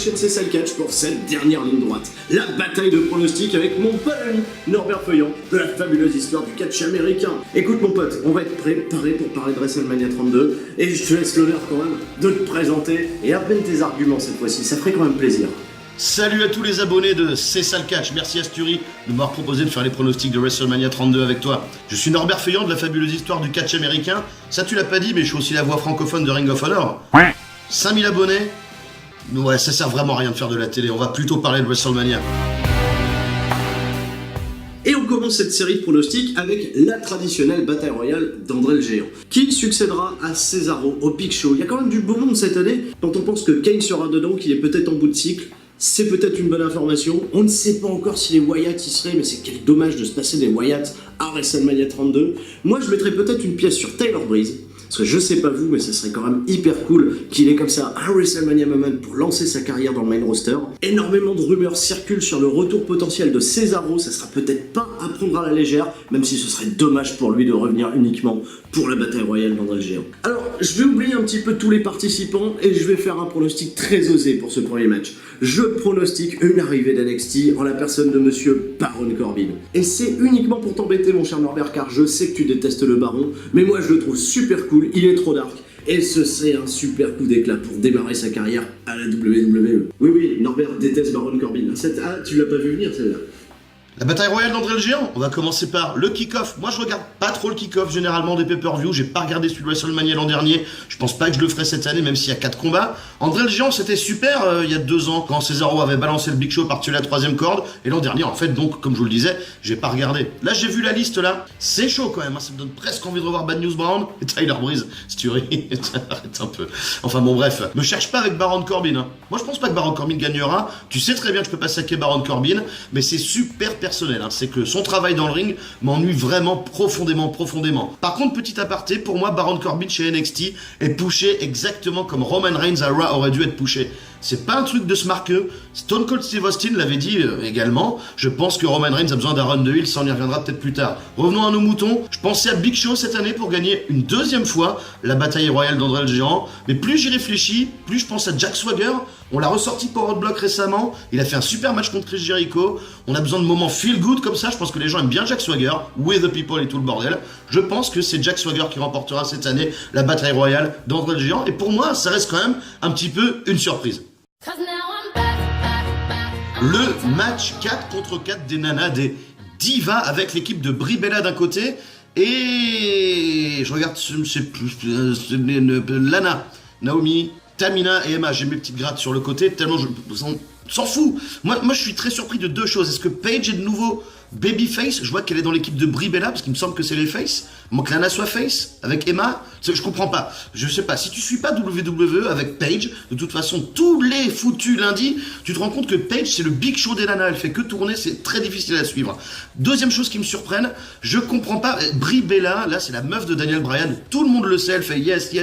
chaîne C'est ça le catch pour cette dernière ligne droite. La bataille de pronostics avec mon pote ami Norbert Feuillant de la fabuleuse histoire du catch américain. Écoute mon pote, on va être préparé pour parler de WrestleMania 32 et je te laisse l'honneur quand même de te présenter et à peine tes arguments cette fois-ci, ça ferait quand même plaisir. Salut à tous les abonnés de C'est ça le catch, merci Asturie de m'avoir proposé de faire les pronostics de WrestleMania 32 avec toi. Je suis Norbert Feuillant de la fabuleuse histoire du catch américain. Ça tu l'as pas dit, mais je suis aussi la voix francophone de Ring of Honor. 5000 abonnés. Ouais, ça sert vraiment à rien de faire de la télé, on va plutôt parler de WrestleMania. Et on commence cette série de pronostics avec la traditionnelle bataille royale d'André le Géant, qui succédera à Cesaro au Big Show. Il y a quand même du beau monde cette année, quand on pense que Kane sera dedans, qu'il est peut-être en bout de cycle. C'est peut-être une bonne information. On ne sait pas encore si les Wyatt y seraient, mais c'est quel dommage de se passer des Wyatt à WrestleMania 32. Moi, je mettrais peut-être une pièce sur Tyler Breeze. Parce que je sais pas vous, mais ça serait quand même hyper cool qu'il ait comme ça un WrestleMania moment pour lancer sa carrière dans le main roster. Énormément de rumeurs circulent sur le retour potentiel de Cesaro, ça sera peut-être pas à prendre à la légère, même si ce serait dommage pour lui de revenir uniquement pour la bataille royale d'André le Géant. Alors, je vais oublier un petit peu tous les participants et je vais faire un pronostic très osé pour ce premier match. Je pronostique une arrivée d'NXT en la personne de monsieur Baron Corbin. Et c'est uniquement pour t'embêter mon cher Norbert, car je sais que tu détestes le Baron, mais moi je le trouve super cool, il est trop dark. Et ce serait un super coup d'éclat pour démarrer sa carrière à la WWE. Oui, Norbert déteste Baron Corbin. Ah, tu l'as pas vu venir celle-là. La bataille royale d'André le Géant, on va commencer par le kick-off. Moi je regarde pas trop le kick-off généralement des pay-per-view, j'ai pas regardé celui de WrestleMania l'an dernier, je pense pas que je le ferai cette année même s'il y a 4 combats. André le Géant c'était super il y a 2 ans quand Cesaro avait balancé le Big Show par-dessus la 3ème corde, et l'an dernier en fait donc comme je vous le disais, j'ai pas regardé. Là j'ai vu la liste là, c'est chaud quand même, ça me donne presque envie de revoir Bad News Brown et Tyler Breeze, si tu ris, arrête un peu. Enfin bon bref, me cherche pas avec Baron Corbin hein. Moi je pense pas que Baron Corbin gagnera, tu sais très bien que je peux pas saquer Baron Corbin, mais c'est super personnel hein. C'est que son travail dans le ring m'ennuie vraiment profondément. Par contre, petit aparté, pour moi, Baron Corbin chez NXT est pushé exactement comme Roman Reigns à Raw aurait dû être pushé. C'est pas un truc de se marquer. Stone Cold Steve Austin l'avait dit également. Je pense que Roman Reigns a besoin d'un run de heel, ça on y reviendra peut-être plus tard. Revenons à nos moutons. Je pensais à Big Show cette année pour gagner une 2e fois la bataille royale d'André le Géant. Mais plus j'y réfléchis, plus je pense à Jack Swagger. On l'a ressorti pour Roadblock récemment. Il a fait un super match contre Chris Jericho. On a besoin de moments feel good comme ça. Je pense que les gens aiment bien Jack Swagger, with the people et tout le bordel. Je pense que c'est Jack Swagger qui remportera cette année la bataille royale d'André le Géant. Et pour moi, ça reste quand même un petit peu une surprise. Le match 4 contre 4 des nanas, des divas avec l'équipe de Brie Bella d'un côté et je regarde Lana, Naomi, Tamina et Emma. J'ai mes petites grattes sur le côté tellement je s'en fout. Moi je suis très surpris de 2 choses. Est-ce que Paige est de nouveau babyface? Je vois qu'elle est dans l'équipe de Brie Bella parce qu'il me semble que c'est les face. Moi que Lana soit face avec Emma, je comprends pas. Je sais pas, si tu suis pas WWE avec Paige, de toute façon tous les foutus lundis, tu te rends compte que Paige c'est le Big Show des nanas, elle fait que tourner, c'est très difficile à suivre. 2e chose qui me surprenne, je comprends pas, Brie Bella, là c'est la meuf de Daniel Bryan, tout le monde le sait, elle fait yes.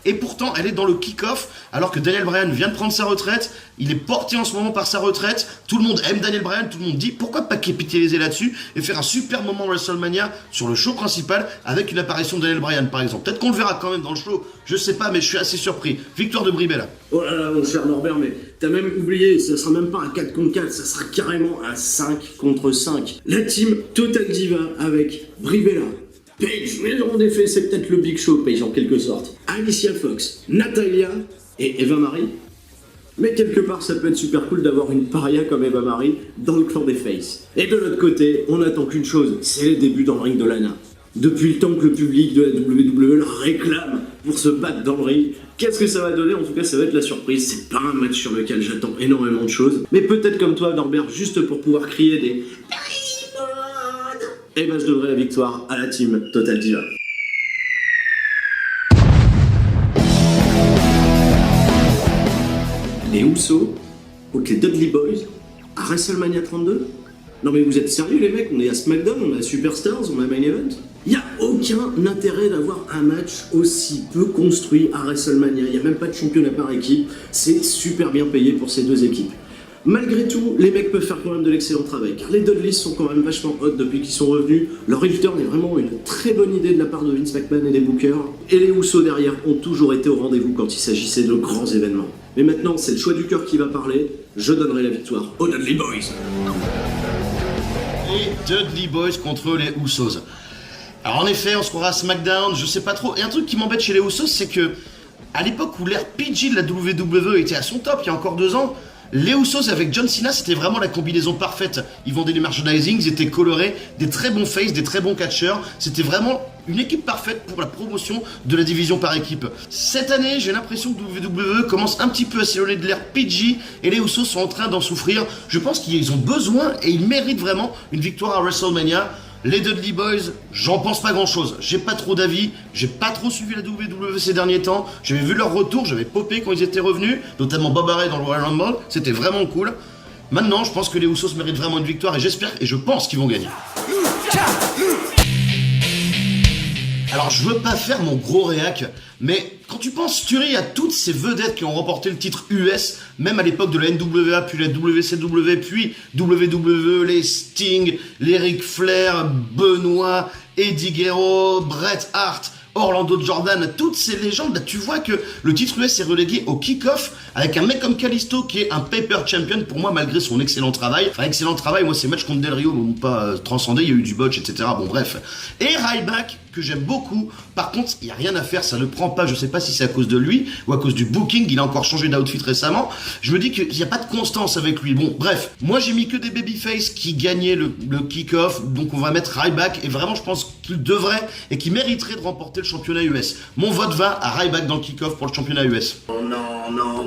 Et pourtant elle est dans le kick-off alors que Daniel Bryan vient de prendre sa retraite, il est porté en ce moment par sa retraite, tout le monde aime Daniel Bryan, tout le monde dit pourquoi pas capitaliser là-dessus et faire un super moment WrestleMania sur le show principal avec une apparition de Daniel Bryan par exemple. Peut-être qu'on le verra quand même dans le show, je sais pas, mais je suis assez surpris. Victoire de Brie Bella. Oh là là mon cher Norbert, mais t'as même oublié, ça sera même pas un 4 contre 4, ça sera carrément un 5 contre 5. La team Total Diva avec Brie Bella, Paige, mais en effet c'est peut-être le Big Show Paige en quelque sorte, Alicia Fox, Natalia et Eva Marie. Mais quelque part, ça peut être super cool d'avoir une paria comme Eva Marie dans le clan des Faces. Et de l'autre côté, on attend qu'une chose, c'est les débuts dans le ring de Lana. Depuis le temps que le public de la WWE la réclame pour se battre dans le ring, qu'est-ce que ça va donner? En tout cas, ça va être la surprise. C'est pas un match sur lequel j'attends énormément de choses. Mais peut-être comme toi, Norbert, juste pour pouvoir crier des... Eh ben, je donnerai la victoire à la team Total Diva. Les Usos contre les Dudley Boys à WrestleMania 32? Non mais vous êtes sérieux les mecs? On est à SmackDown, on est à Superstars, on est à Main Event. Il n'y a aucun intérêt d'avoir un match aussi peu construit à WrestleMania. Il n'y a même pas de championnat par équipe. C'est super bien payé pour ces 2 équipes. Malgré tout, les mecs peuvent faire quand même de l'excellent travail, car les Dudleys sont quand même vachement hot depuis qu'ils sont revenus. Leur return est vraiment une très bonne idée de la part de Vince McMahon et des bookers. Et les Usos derrière ont toujours été au rendez-vous quand il s'agissait de grands événements. Mais maintenant, c'est le choix du cœur qui va parler. Je donnerai la victoire aux Dudley Boys. Les Dudley Boys contre les Usos. Alors en effet, on se croira à SmackDown, je sais pas trop. Et un truc qui m'embête chez les Usos, c'est que à l'époque où l'ère PG de la WWE était à son top, il y a encore 2 ans, les Usos avec John Cena, c'était vraiment la combinaison parfaite. Ils vendaient du merchandising, ils étaient colorés, des très bons faces, des très bons catcheurs. C'était vraiment une équipe parfaite pour la promotion de la division par équipe. Cette année, j'ai l'impression que WWE commence un petit peu à s'éloigner de l'ère PG et les Usos sont en train d'en souffrir. Je pense qu'ils ont besoin et ils méritent vraiment une victoire à WrestleMania. Les Dudley Boys, j'en pense pas grand chose. J'ai pas trop d'avis, j'ai pas trop suivi la WWE ces derniers temps. J'avais vu leur retour, j'avais popé quand ils étaient revenus, notamment Bob Ray dans le Royal Rumble, c'était vraiment cool. Maintenant, je pense que les Usos méritent vraiment une victoire et j'espère et je pense qu'ils vont gagner. Alors, je veux pas faire mon gros réac, mais quand tu penses, Thury, à toutes ces vedettes qui ont remporté le titre US, même à l'époque de la NWA, puis la WCW, puis WWE, les Sting, les Ric Flair, Benoit, Eddie Guerrero, Bret Hart, Orlando Jordan, toutes ces légendes, là, tu vois que le titre US est relégué au kick-off avec un mec comme Kalisto qui est un paper champion pour moi malgré son excellent travail. Enfin, excellent travail, moi ces matchs contre Del Rio m'ont pas transcendé, il y a eu du botch, etc. Bon, bref. Et Ryback, que j'aime beaucoup, par contre, il n'y a rien à faire, ça ne prend pas, je sais pas si c'est à cause de lui ou à cause du booking, il a encore changé d'outfit récemment. Je me dis qu'il n'y a pas de constance avec lui. Bon, bref, moi j'ai mis que des babyface qui gagnaient le kick-off, donc on va mettre Ryback et vraiment je pense qu'il devrait et qu'il mériterait de remporter le championnat US. Mon vote va à Ryback dans le kick-off pour le championnat US. Oh non,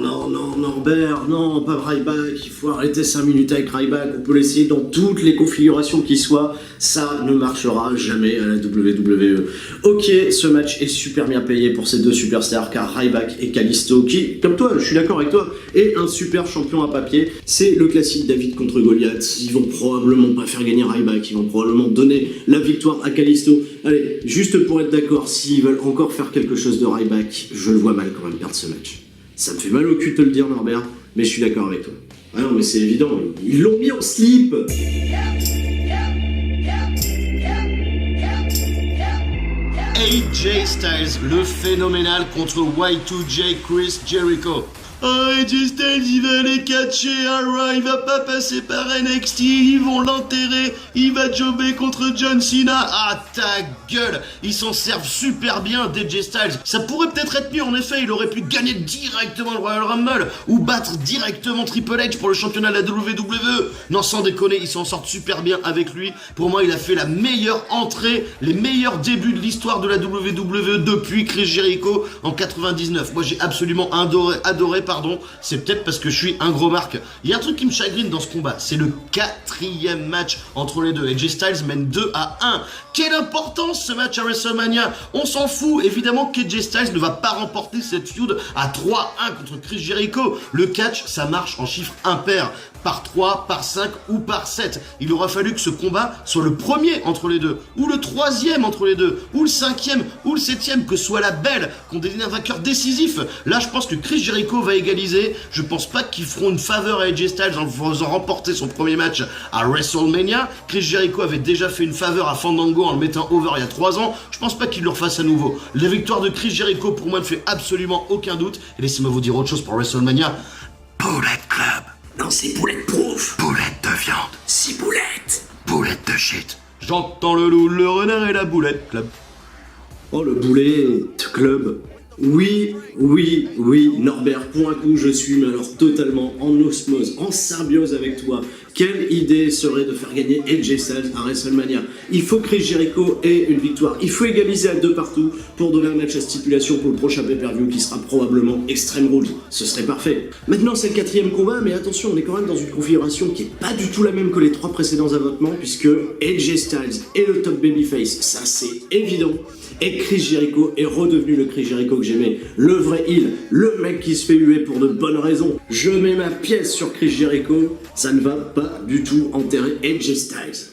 Norbert, non, pas Ryback, il faut arrêter 5 minutes avec Ryback, on peut l'essayer dans toutes les configurations qui soient, ça ne marchera jamais à la WWE. Ok, ce match est super bien payé pour ces deux superstars, car Ryback et Kalisto, qui, comme toi, je suis d'accord avec toi, est un super champion à papier, c'est le classique David contre Goliath, ils vont probablement pas faire gagner Ryback, ils vont probablement donner la victoire à Kalisto. Allez, juste pour être d'accord, s'ils veulent encore faire quelque chose de Ryback, je le vois mal quand même perdre ce match. Ça me fait mal au cul de te le dire, Norbert, mais je suis d'accord avec toi. Ah non, mais c'est évident, ils l'ont mis en slip. AJ Styles, le phénoménal contre Y2J Chris Jericho. Oh, AJ Styles, il va les catcher, alright, il va pas passer par NXT, ils vont l'enterrer, il va jobber contre John Cena. Ah, ta gueule, ils s'en servent super bien d'AJ Styles. Ça pourrait peut-être être mieux, en effet, il aurait pu gagner directement le Royal Rumble, ou battre directement Triple H pour le championnat de la WWE. Non, sans déconner, ils s'en sortent super bien avec lui. Pour moi, il a fait la meilleure entrée, les meilleurs débuts de l'histoire de la WWE depuis Chris Jericho en 99. Moi, j'ai absolument adoré, c'est peut-être parce que je suis un gros marque. Il y a un truc qui me chagrine dans ce combat, c'est le 4e match entre les deux. AJ Styles mène 2-1. Quelle importance ce match à WrestleMania. On s'en fout, évidemment qu'AJ Styles ne va pas remporter cette feud à 3-1 contre Chris Jericho. Le catch, ça marche en chiffres impairs. Par 3, par 5 ou par 7. Il aura fallu que ce combat soit le premier entre les deux, ou le 3e entre les deux, ou le 5e, ou le 7e, que soit la belle, qu'on désigne un vainqueur décisif. Là, je pense que Chris Jericho va égaliser. Je pense pas qu'ils feront une faveur à AJ Styles en faisant remporter son premier match à WrestleMania. Chris Jericho avait déjà fait une faveur à Fandango en le mettant over il y a 3 ans. Je pense pas qu'il le refasse à nouveau. La victoire de Chris Jericho, pour moi, ne fait absolument aucun doute. Et laissez-moi vous dire autre chose pour WrestleMania. Bullet Club. Non, c'est bulletproof. Boulette de viande. 6 boulettes. Boulette de shit. J'entends le loup, le renard et la boulette club. Oh, le boulet club. Oui, Norbert, pour un coup, je suis mais alors totalement en osmose, en symbiose avec toi. Quelle idée serait de faire gagner AJ Styles à WrestleMania. Il faut que Chris Jericho ait une victoire. Il faut égaliser à 2 partout pour donner un match à stipulation pour le prochain pay-per-view qui sera probablement Extreme Rules. Ce serait parfait. Maintenant, c'est le 4e combat, mais attention, on est quand même dans une configuration qui est pas du tout la même que les 3 précédents affrontements, puisque AJ Styles est le top babyface, ça c'est évident. Et Chris Jericho est redevenu le Chris Jericho que j'aimais, le vrai heel, le mec qui se fait huer pour de bonnes raisons. Je mets ma pièce sur Chris Jericho, ça ne va pas du tout enterrer AJ Styles.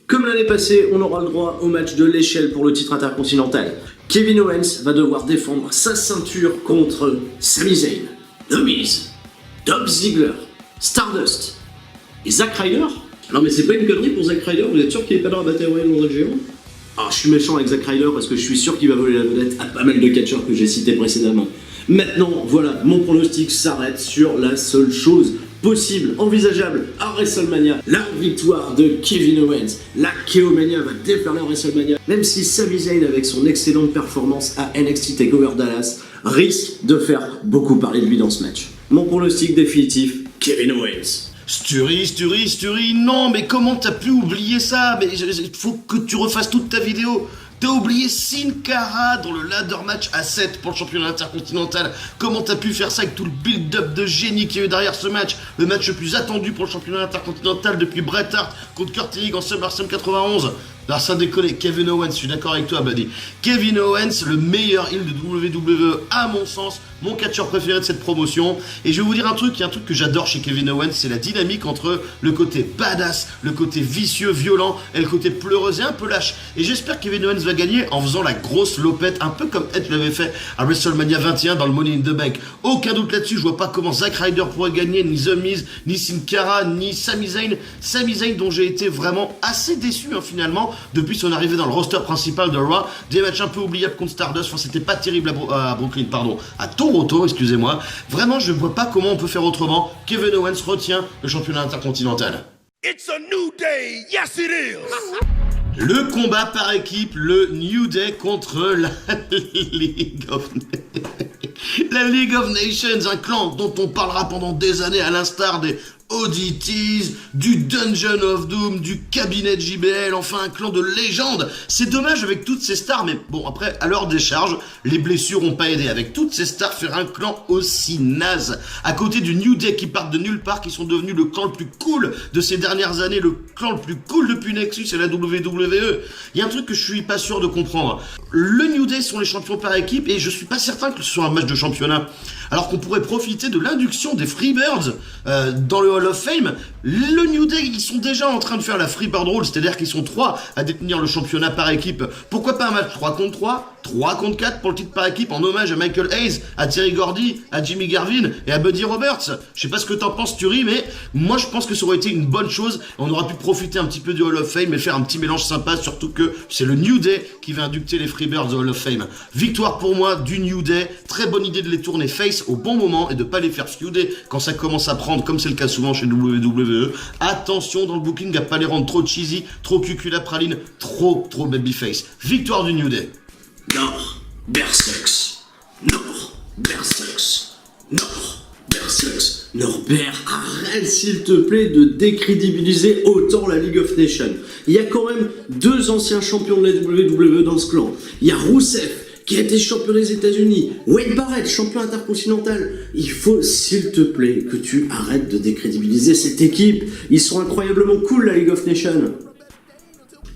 Comme l'année passée, on aura le droit au match de l'échelle pour le titre intercontinental. Kevin Owens va devoir défendre sa ceinture contre Sami Zayn, The Miz, Dolph Ziggler, Stardust et Zack Ryder. Non mais c'est pas une connerie pour Zack Ryder, vous êtes sûr qu'il est pas dans la bataille royale dans le géant? Alors, je suis méchant avec Zack Ryder parce que je suis sûr qu'il va voler la vedette à pas mal de catcheurs que j'ai cités précédemment. Maintenant, voilà, mon pronostic s'arrête sur la seule chose possible, envisageable à WrestleMania, la victoire de Kevin Owens. La KO-Mania va déferler à WrestleMania, même si Sami Zayn, avec son excellente performance à NXT TakeOver Dallas, risque de faire beaucoup parler de lui dans ce match. Mon pronostic définitif, Kevin Owens. Sturie, non, mais comment t'as pu oublier ça? Mais il faut que tu refasses toute ta vidéo. T'as oublié Sin Cara dans le ladder match à 7 pour le championnat intercontinental. Comment t'as pu faire ça avec tout le build-up de génie qu'il y a eu derrière ce match? Le match le plus attendu pour le championnat intercontinental depuis Bret Hart contre Kurt Angle en SummerSlam 91. Alors ça déconne, Kevin Owens, je suis d'accord avec toi, buddy. Kevin Owens, le meilleur heel de WWE, à mon sens, mon catcheur préféré de cette promotion. Et je vais vous dire un truc, il y a un truc que j'adore chez Kevin Owens, c'est la dynamique entre le côté badass, le côté vicieux, violent, et le côté pleureuse et un peu lâche. Et j'espère que Kevin Owens va gagner en faisant la grosse lopette, un peu comme Edge l'avait fait à WrestleMania 21 dans le Money in the Bank. Aucun doute là-dessus, je vois pas comment Zack Ryder pourrait gagner, ni The Miz, ni Sin Cara, ni Sami Zayn. Sami Zayn dont j'ai été vraiment assez déçu finalement, depuis son arrivée dans le roster principal de Raw. Des matchs un peu oubliables contre Stardust, enfin c'était pas terrible à Brooklyn, pardon, à Toronto, excusez-moi. Vraiment, je vois pas comment on peut faire autrement. Kevin Owens retient le championnat intercontinental. It's a new day, yes it is. Le combat par équipe, le New Day contre la League of Nations, un clan dont on parlera pendant des années à l'instar des ODTs, du Dungeon of Doom, du cabinet de JBL, enfin un clan de légende. C'est dommage avec toutes ces stars, mais bon, après, à leur décharge, les blessures ont pas aidé. Avec toutes ces stars, faire un clan aussi naze, à côté du New Day qui partent de nulle part, qui sont devenus le clan le plus cool de ces dernières années, le clan le plus cool depuis Nexus et la WWE. Il y a un truc que je suis pas sûr de comprendre. Le New Day sont les champions par équipe et je suis pas certain que ce soit un match de championnat. Alors qu'on pourrait profiter de l'induction des Freebirds dans le Hall of Fame. Le New Day, ils sont déjà en train de faire la Freebird Rule, c'est-à-dire qu'ils sont 3 à détenir le championnat par équipe. Pourquoi pas un match 3 contre 3, 3 contre 4 pour le titre par équipe en hommage à Michael Hayes, à Terry Gordy, à Jimmy Garvin et à Buddy Roberts. Je sais pas ce que t'en penses, Turi, mais moi je pense que ça aurait été une bonne chose. On aura pu profiter un petit peu du Hall of Fame et faire un petit mélange sympa, surtout que c'est le New Day qui va inducter les Freebirds au Hall of Fame. Victoire pour moi du New Day. Très bonne idée de les tourner face au bon moment et de pas les faire feuder quand ça commence à prendre, comme c'est le cas souvent chez WWE. Attention dans le booking à pas les rendre trop cheesy, trop cuculapraline, trop babyface. Victoire du New Day. Nord, Berserks. Nord, Berserks. Nord, Berserks. Norbert, arrête s'il te plaît de décrédibiliser autant la League of Nations. Il y a quand même 2 anciens champions de la WWE dans ce clan. Il y a Rusev, qui a été champion des États-Unis, Wade Barrett, champion intercontinental. Il faut, s'il te plaît, que tu arrêtes de décrédibiliser cette équipe. Ils sont incroyablement cool, la League of Nations.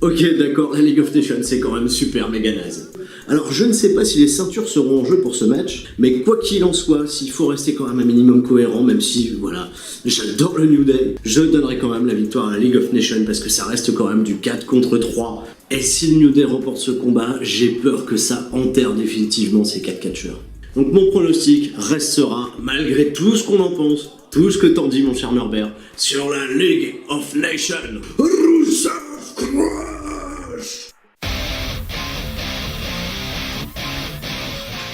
Ok, d'accord, la League of Nations, c'est quand même super méga naze. Alors, je ne sais pas si les ceintures seront en jeu pour ce match, mais quoi qu'il en soit, s'il faut rester quand même un minimum cohérent, même si, voilà, j'adore le New Day, je donnerai quand même la victoire à la League of Nations parce que ça reste quand même du 4 contre 3. Et si le New Day remporte ce combat, j'ai peur que ça enterre définitivement ces 4 catcheurs. Donc mon pronostic restera, malgré tout ce qu'on en pense, tout ce que t'en dis mon cher Norbert, sur la League of Nations. Rusev Crush.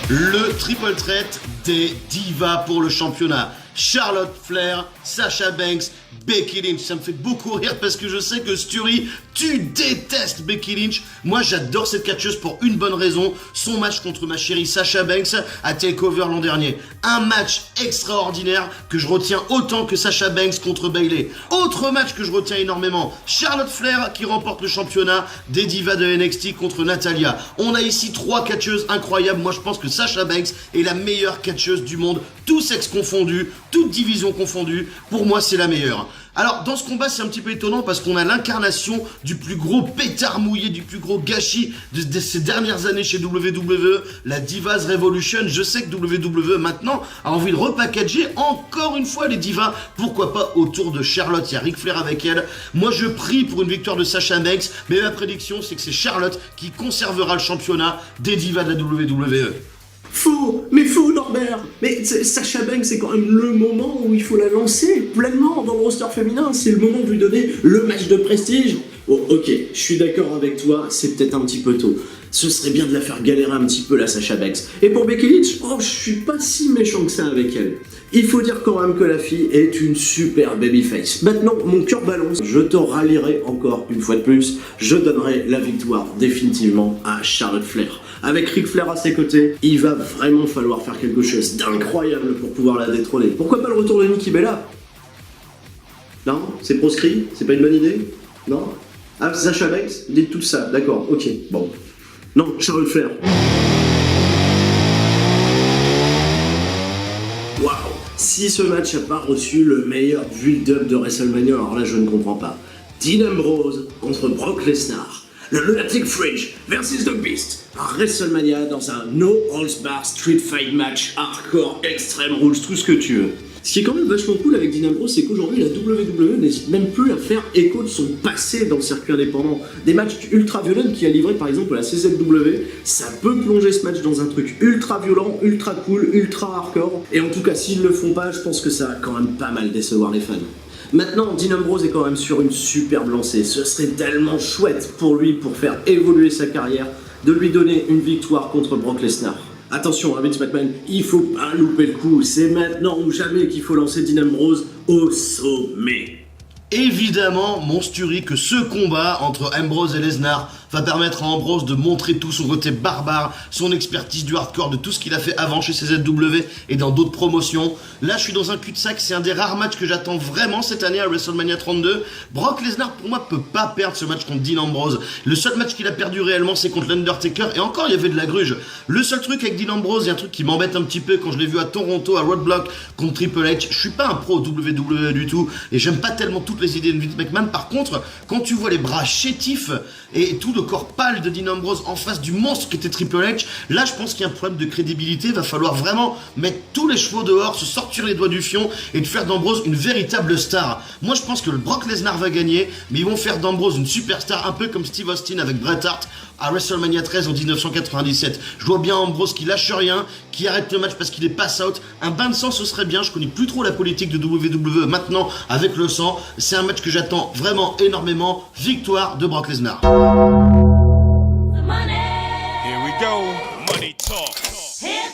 Le triple threat des divas pour le championnat. Charlotte Flair, Sasha Banks, Becky Lynch. Ça me fait beaucoup rire parce que je sais que Sturie, tu détestes Becky Lynch. Moi, j'adore cette catcheuse pour une bonne raison. Son match contre ma chérie Sasha Banks à TakeOver l'an dernier. Un match extraordinaire que je retiens autant que Sasha Banks contre Bayley. Autre match que je retiens énormément. Charlotte Flair qui remporte le championnat des divas de NXT contre Natalya. On a ici 3 catcheuses incroyables. Moi, je pense que Sasha Banks est la meilleure catcheuse du monde. Tous sexes confondus, toutes divisions confondues. Pour moi, c'est la meilleure. Alors, dans ce combat, c'est un petit peu étonnant parce qu'on a l'incarnation du plus gros pétard mouillé, du plus gros gâchis de ces dernières années chez WWE, la Divas Revolution. Je sais que WWE, maintenant, a envie de repackager encore une fois les divas. Pourquoi pas autour de Charlotte? Il y a Ric Flair avec elle. Moi, je prie pour une victoire de Sasha Banks, mais ma prédiction, c'est que c'est Charlotte qui conservera le championnat des divas de la WWE. Faux, mais faux Norbert. Mais Sasha Banks, c'est quand même le moment où il faut la lancer pleinement dans le roster féminin. C'est le moment de lui donner le match de prestige. Oh, ok, je suis d'accord avec toi, c'est peut-être un petit peu tôt. Ce serait bien de la faire galérer un petit peu la Sasha Banks. Et pour Becky Lynch, oh, je suis pas si méchant que ça avec elle. Il faut dire quand même que la fille est une super babyface. Maintenant, mon cœur balance, je te rallierai encore une fois de plus. Je donnerai la victoire définitivement à Charlotte Flair. Avec Ric Flair à ses côtés, il va vraiment falloir faire quelque chose d'incroyable pour pouvoir la détrôner. Pourquoi pas le retour de Nikki Bella? Non? C'est proscrit? C'est pas une bonne idée? Non? Ah, Sasha Banks? Dites tout ça, d'accord, ok, bon. Non, Charlotte Flair. Waouh! Si ce match n'a pas reçu le meilleur build-up de WrestleMania, alors là je ne comprends pas. Dean Ambrose contre Brock Lesnar. Le Lunatic Fridge versus The Beast à WrestleMania dans un No Holds Barred Street Fight match hardcore, Extreme Rules, tout ce que tu veux. Ce qui est quand même vachement cool avec Dean Ambrose, c'est qu'aujourd'hui la WWE n'hésite même plus à faire écho de son passé dans le circuit indépendant. Des matchs ultra violents qu'il a livrés par exemple à la CZW, ça peut plonger ce match dans un truc ultra violent, ultra cool, ultra hardcore. Et en tout cas s'ils le font pas, je pense que ça va quand même pas mal décevoir les fans. Maintenant, Dean Ambrose est quand même sur une superbe lancée. Ce serait tellement chouette pour lui, pour faire évoluer sa carrière, de lui donner une victoire contre Brock Lesnar. Attention, Vince McMahon, il faut pas louper le coup. C'est maintenant ou jamais qu'il faut lancer Dean Ambrose au sommet. Évidemment, monsturie que ce combat entre Ambrose et Lesnar va permettre à Ambrose de montrer tout son côté barbare, son expertise du hardcore, de tout ce qu'il a fait avant chez CZW et dans d'autres promotions. Là, je suis dans un cul-de-sac, c'est un des rares matchs que j'attends vraiment cette année à WrestleMania 32. Brock Lesnar, pour moi, peut pas perdre ce match contre Dean Ambrose. Le seul match qu'il a perdu réellement, c'est contre l'Undertaker, et encore, il y avait de la gruge. Le seul truc avec Dean Ambrose, il y a un truc qui m'embête un petit peu quand je l'ai vu à Toronto, à Roadblock, contre Triple H. Je suis pas un pro WWE du tout, et j'aime pas tellement toutes les idées de Vince McMahon. Par contre, quand tu vois les bras chétifs et tout le corps pâle de Dean Ambrose en face du monstre qui était Triple H, là je pense qu'il y a un problème de crédibilité. Va falloir vraiment mettre tous les chevaux dehors, se sortir les doigts du fion et de faire d'Ambrose une véritable star. Moi je pense que le Brock Lesnar va gagner, mais ils vont faire d'Ambrose une superstar, un peu comme Steve Austin avec Bret Hart à WrestleMania 13 en 1997. Je vois bien Ambrose qui lâche rien, qui arrête le match parce qu'il est pass out. Un bain de sang ce serait bien, je connais plus trop la politique de WWE maintenant avec le sang. C'est un match que j'attends vraiment énormément. Victoire de Brock Lesnar. Here we go. Money talk.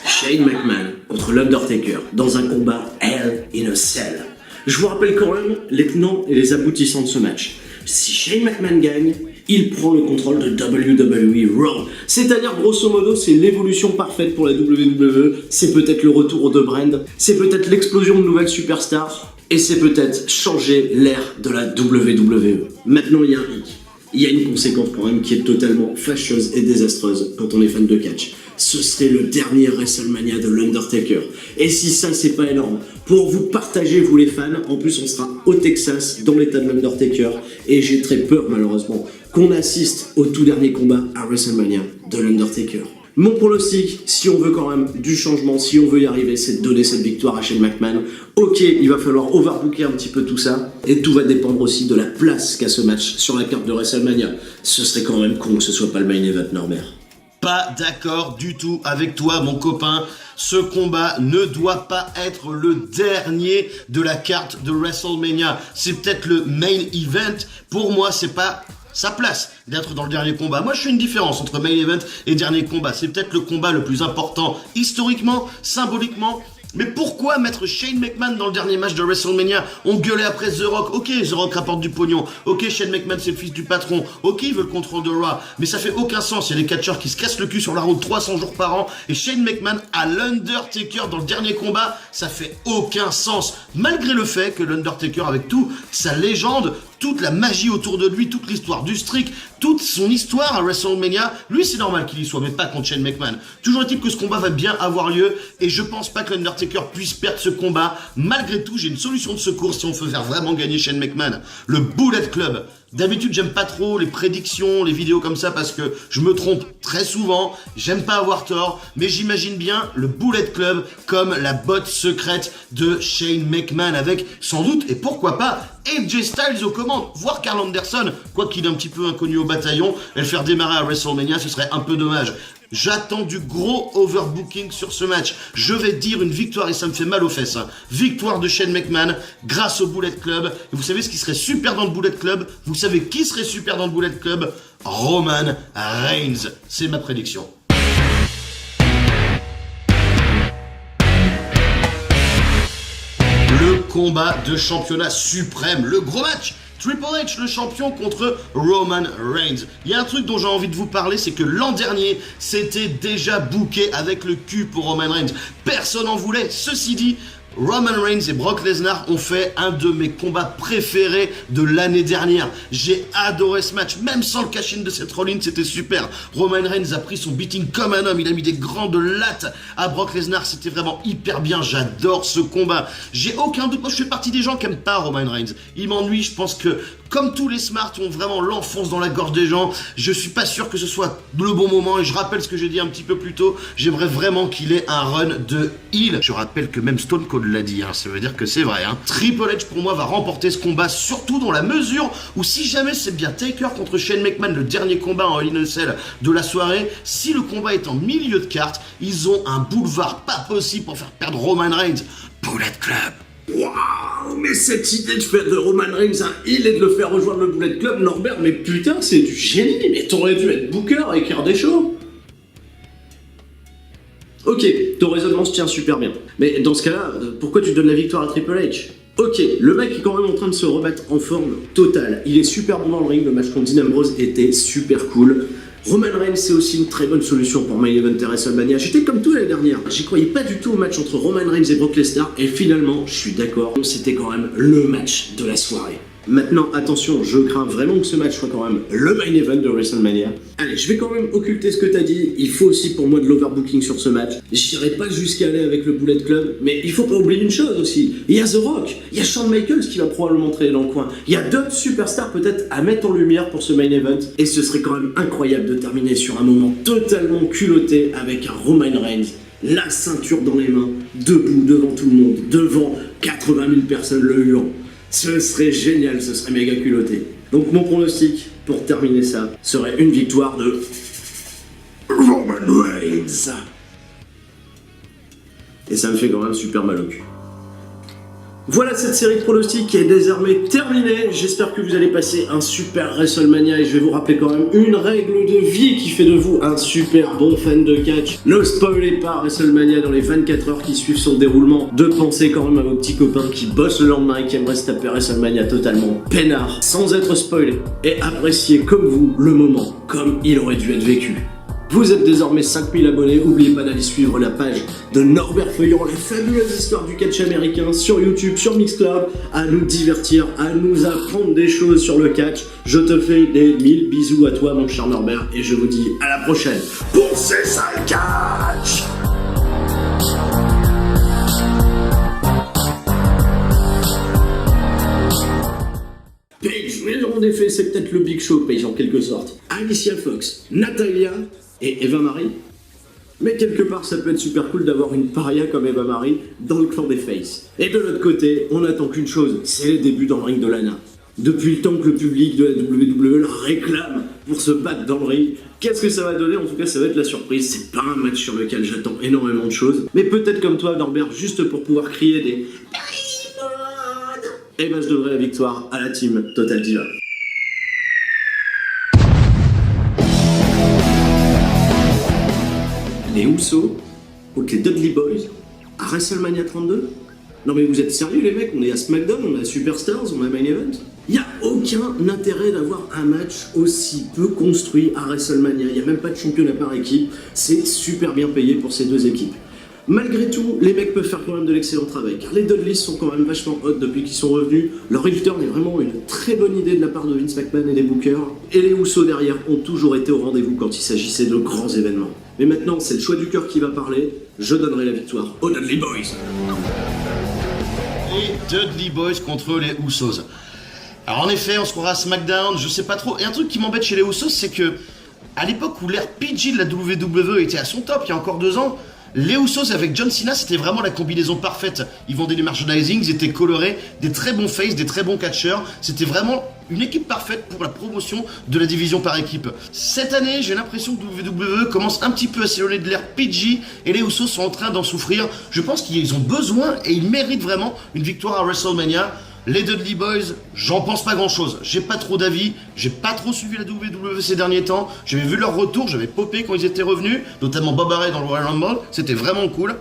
Shane McMahon contre l'Undertaker dans un combat Hell in a Cell. Je vous rappelle quand même les tenants et les aboutissants de ce match. Si Shane McMahon gagne, il prend le contrôle de WWE Raw. C'est-à-dire, grosso modo, c'est l'évolution parfaite pour la WWE. C'est peut-être le retour aux deux brands. C'est peut-être l'explosion de nouvelles superstars. Et c'est peut-être changer l'ère de la WWE. Maintenant, il y a un hic. Il y a une conséquence quand même qui est totalement fâcheuse et désastreuse quand on est fan de catch. Ce serait le dernier WrestleMania de l'Undertaker. Et si ça, c'est pas énorme, pour vous partager, vous les fans, en plus on sera au Texas, dans l'état de l'Undertaker, et j'ai très peur malheureusement qu'on assiste au tout dernier combat à WrestleMania de l'Undertaker. Mon pronostic, si on veut quand même du changement, si on veut y arriver, c'est de donner cette victoire à Shane McMahon. Ok, il va falloir overbooker un petit peu tout ça, et tout va dépendre aussi de la place qu'a ce match sur la carte de WrestleMania. Ce serait quand même con que ce soit pas le main event, Norbert. Pas d'accord du tout avec toi, mon copain. Ce combat ne doit pas être le dernier de la carte de WrestleMania. C'est peut-être le main event. Pour moi, c'est pas sa place d'être dans le dernier combat. Moi, je fais une différence entre main event et dernier combat. C'est peut-être le combat le plus important historiquement, symboliquement. Mais pourquoi mettre Shane McMahon dans le dernier match de WrestleMania? On gueulait après The Rock. Ok, The Rock rapporte du pognon. Ok, Shane McMahon c'est le fils du patron. Ok, il veut le contrôle de Raw. Mais ça fait aucun sens. Il y a des catcheurs qui se cassent le cul sur la route 300 jours par an. Et Shane McMahon à l'Undertaker dans le dernier combat, ça fait aucun sens. Malgré le fait que l'Undertaker, avec tout sa légende, toute la magie autour de lui, toute l'histoire du streak, toute son histoire à WrestleMania, lui c'est normal qu'il y soit, mais pas contre Shane McMahon. Toujours est-il que ce combat va bien avoir lieu, et je pense pas que l'Undertaker puisse perdre ce combat. Malgré tout, j'ai une solution de secours si on veut faire vraiment gagner Shane McMahon. Le Bullet Club. D'habitude, j'aime pas trop les prédictions, les vidéos comme ça, parce que je me trompe très souvent, j'aime pas avoir tort, mais j'imagine bien le Bullet Club comme la botte secrète de Shane McMahon, avec sans doute, et pourquoi pas, AJ Styles aux commandes, voire Karl Anderson, quoi qu'il est un petit peu inconnu au bataillon, et le faire démarrer à WrestleMania, ce serait un peu dommage. J'attends du gros overbooking sur ce match. Je vais dire une victoire et ça me fait mal aux fesses. Victoire de Shane McMahon grâce au Bullet Club. Et vous savez ce qui serait super dans le Bullet Club? Vous savez qui serait super dans le Bullet Club? Roman Reigns. C'est ma prédiction. Le combat de championnat suprême, le gros match. Triple H, le champion, contre Roman Reigns. Il y a un truc dont j'ai envie de vous parler, c'est que l'an dernier, c'était déjà booké avec le cul pour Roman Reigns. Personne n'en voulait. Ceci dit, Roman Reigns et Brock Lesnar ont fait un de mes combats préférés de l'année dernière. J'ai adoré ce match, même sans le cash-in de Seth Rollins, c'était super. Roman Reigns a pris son beating comme un homme, il a mis des grandes lattes à Brock Lesnar, c'était vraiment hyper bien, j'adore ce combat. J'ai aucun doute, moi je fais partie des gens qui aiment pas Roman Reigns. Il m'ennuie, je pense que comme tous les smarts ont vraiment l'enfonce dans la gorge des gens, je suis pas sûr que ce soit le bon moment et je rappelle ce que j'ai dit un petit peu plus tôt, j'aimerais vraiment qu'il ait un run de heel. Je rappelle que même Stone Cold l'a dit, ça veut dire que c'est vrai. Triple H pour moi va remporter ce combat, surtout dans la mesure où si jamais c'est bien Taker contre Shane McMahon, le dernier combat en Hell in a Cell de la soirée, si le combat est en milieu de carte, ils ont un boulevard pas possible pour faire perdre Roman Reigns. Bullet Club. Waouh, mais cette idée de faire de Roman Reigns un heel et de le faire rejoindre le Bullet Club, Norbert, mais putain, c'est du génie, mais t'aurais dû être booker et écrire des shows. Ok, ton raisonnement se tient super bien. Mais dans ce cas-là, pourquoi tu donnes la victoire à Triple H? Ok, le mec est quand même en train de se remettre en forme totale. Il est super bon dans le ring, le match contre Dean Ambrose était super cool. Roman Reigns, c'est aussi une très bonne solution pour Main Event et WrestleMania. J'étais comme tout l'année dernière. J'y croyais pas du tout au match entre Roman Reigns et Brock Lesnar, et finalement, je suis d'accord, c'était quand même le match de la soirée. Maintenant, attention, je crains vraiment que ce match soit quand même le main event de WrestleMania. Allez, je vais quand même occulter ce que t'as dit. Il faut aussi pour moi de l'overbooking sur ce match. J'irai pas jusqu'à aller avec le Bullet Club, mais il faut pas oublier une chose aussi. Il y a The Rock, il y a Shawn Michaels qui va probablement traîner dans le coin. Il y a d'autres superstars peut-être à mettre en lumière pour ce main event. Et ce serait quand même incroyable de terminer sur un moment totalement culotté avec un Roman Reigns, la ceinture dans les mains, debout devant tout le monde, devant 80 000 personnes le huant. Ce serait génial, ce serait méga culotté. Donc mon pronostic, pour terminer ça, serait une victoire de Roman Reigns. Et ça me fait quand même super mal au cul. Voilà, cette série de pronostics qui est désormais terminée. J'espère que vous allez passer un super WrestleMania et je vais vous rappeler quand même une règle de vie qui fait de vous un super bon fan de catch. Ne spoilez pas WrestleMania dans les 24 heures qui suivent son déroulement. De penser quand même à vos petits copains qui bossent le lendemain et qui aimeraient se taper WrestleMania totalement peinard, sans être spoilé, et apprécier comme vous le moment, comme il aurait dû être vécu. Vous êtes désormais 5000 abonnés, n'oubliez pas d'aller suivre la page de Norbert Feuillon, les fabuleuses histoires du catch américain sur YouTube, sur Mixcloud, à nous divertir, à nous apprendre des choses sur le catch. Je te fais des 1000 bisous à toi mon cher Norbert et je vous dis à la prochaine pour C'est ça le catch. Page, mais en effet c'est peut-être le Big Show Page en quelque sorte. Alicia Fox, Natalia et Eva Marie. Mais quelque part, ça peut être super cool d'avoir une paria comme Eva Marie dans le clan des Faces. Et de l'autre côté, on n'attend qu'une chose, c'est les débuts dans le ring de Lana. Depuis le temps que le public de la WWE la réclame pour se battre dans le ring, qu'est-ce que ça va donner? En tout cas, ça va être la surprise. C'est pas un match sur lequel j'attends énormément de choses. Mais peut-être comme toi, Norbert, juste pour pouvoir crier des... Et ben je donnerai la victoire à la team Total Diva. Les Usos contre les Dudley Boys à WrestleMania 32? Non mais vous êtes sérieux les mecs? On est à SmackDown, on a Superstars, on a Main Event. Il n'y a aucun intérêt d'avoir un match aussi peu construit à WrestleMania. Il n'y a même pas de championnat par équipe. C'est super bien payé pour ces deux équipes. Malgré tout, les mecs peuvent faire quand même de l'excellent travail, car les Dudleys sont quand même vachement hot depuis qu'ils sont revenus. Leur return est vraiment une très bonne idée de la part de Vince McMahon et des bookers. Et les Usos derrière ont toujours été au rendez-vous quand il s'agissait de grands événements. Mais maintenant, c'est le choix du cœur qui va parler. Je donnerai la victoire aux Dudley Boys. Les Dudley Boys contre les Usos. Alors en effet, on se croira à SmackDown, je sais pas trop. Et un truc qui m'embête chez les Usos, c'est que à l'époque où l'ère PG de la WWE était à son top, il y a encore 2 ans, Les Usos avec John Cena, c'était vraiment la combinaison parfaite. Ils vendaient du merchandising, ils étaient colorés, des très bons faces, des très bons catcheurs. C'était vraiment une équipe parfaite pour la promotion de la division par équipe. Cette année, j'ai l'impression que WWE commence un petit peu à s'éloigner de l'ère PG et les Usos sont en train d'en souffrir. Je pense qu'ils ont besoin et ils méritent vraiment une victoire à WrestleMania. Les Dudley Boys, j'en pense pas grand chose. J'ai pas trop d'avis, j'ai pas trop suivi la WWE ces derniers temps. J'avais vu leur retour, j'avais popé quand ils étaient revenus, notamment Bob Ray dans le Royal Rumble, c'était vraiment cool.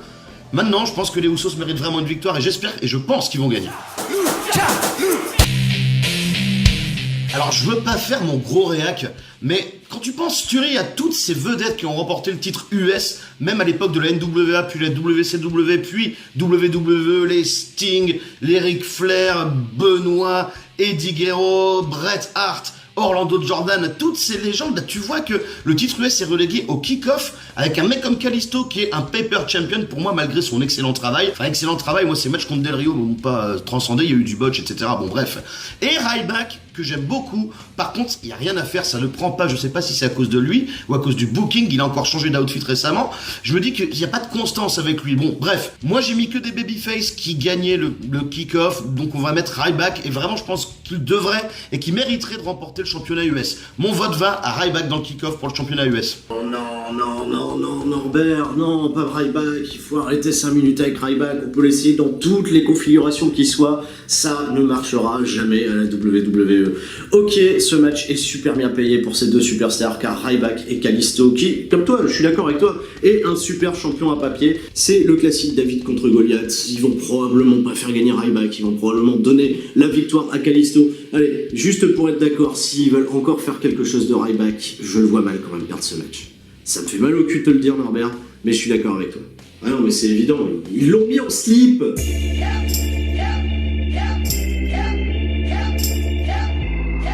Maintenant, je pense que les Usos méritent vraiment une victoire et j'espère et je pense qu'ils vont gagner. Alors, je veux pas faire mon gros réac, mais quand tu penses, Thury, à toutes ces vedettes qui ont remporté le titre US, même à l'époque de la NWA, puis la WCW, puis WWE, les Sting, les Ric Flair, Benoit, Eddie Guerrero, Bret Hart, Orlando Jordan, toutes ces légendes, là, tu vois que le titre US est relégué au kick-off avec un mec comme Kalisto qui est un paper champion pour moi malgré son excellent travail. Enfin, excellent travail, moi ces matchs contre Del Rio m'ont pas transcendé, il y a eu du botch, etc. Bon bref. Et Ryback, que j'aime beaucoup, par contre, il n'y a rien à faire, ça ne prend pas, je sais pas si c'est à cause de lui ou à cause du booking, il a encore changé d'outfit récemment. Je me dis qu'il n'y a pas de constance avec lui. Bon, bref, moi j'ai mis que des babyface qui gagnaient le kick-off, donc on va mettre Ryback et vraiment je pense qu'il devrait et qu'il mériterait de remporter le championnat US. Mon vote va à Ryback dans le kick-off pour le championnat US. Oh non, Norbert, non, pas Ryback, il faut arrêter 5 minutes avec Ryback, on peut l'essayer dans toutes les configurations qui soient, ça ne marchera jamais à la WWE. Ok, ce match est super bien payé pour ces deux superstars, car Ryback et Kalisto, qui, comme toi, je suis d'accord avec toi, est un super champion à papier, c'est le classique David contre Goliath, ils vont probablement pas faire gagner Ryback, ils vont probablement donner la victoire à Kalisto. Allez, juste pour être d'accord, s'ils veulent encore faire quelque chose de Ryback, je le vois mal quand même perdre ce match. Ça me fait mal au cul de te le dire, Norbert, mais je suis d'accord avec toi. Ah non, mais c'est évident, ils l'ont mis en slip.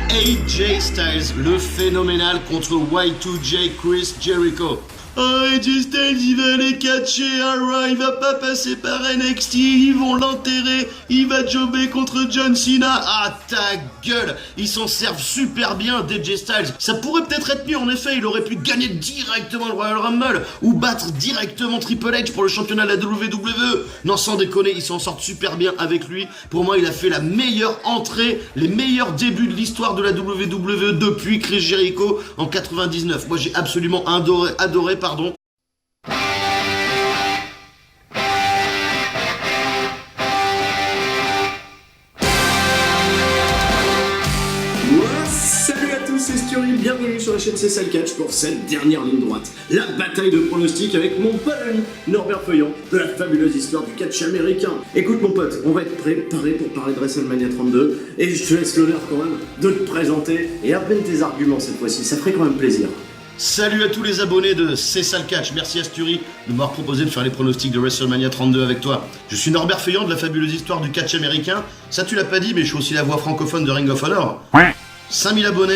AJ Styles, le phénoménal contre Y2J Chris Jericho. Oh, AJ Styles, il va les catcher, il va pas passer par NXT, ils vont l'enterrer, il va jobber contre John Cena. Ah, ta gueule, ils s'en servent super bien d'AJ Styles. Ça pourrait peut-être être mieux, en effet, il aurait pu gagner directement le Royal Rumble ou battre directement Triple H pour le championnat de la WWE. Non, sans déconner, ils s'en sortent super bien avec lui. Pour moi, il a fait la meilleure entrée, les meilleurs débuts de l'histoire de la WWE depuis Chris Jericho en 99. Moi, j'ai absolument adoré, pardon. Salut à tous, c'est Stury, bienvenue sur la chaîne C'est ça le catch pour cette dernière ligne droite. La bataille de pronostics avec mon pote ami Norbert Feuillant de la fabuleuse histoire du catch américain. Écoute mon pote, on va être préparé pour parler de WrestleMania 32 et je te laisse l'honneur quand même de te présenter et à peine tes arguments cette fois-ci, ça ferait quand même plaisir. Salut à tous les abonnés de C'est ça le catch, merci à Stury de m'avoir proposé de faire les pronostics de WrestleMania 32 avec toi. Je suis Norbert Feuillant de la fabuleuse histoire du catch américain. Ça tu l'as pas dit mais je suis aussi la voix francophone de Ring of Honor. 5000 abonnés.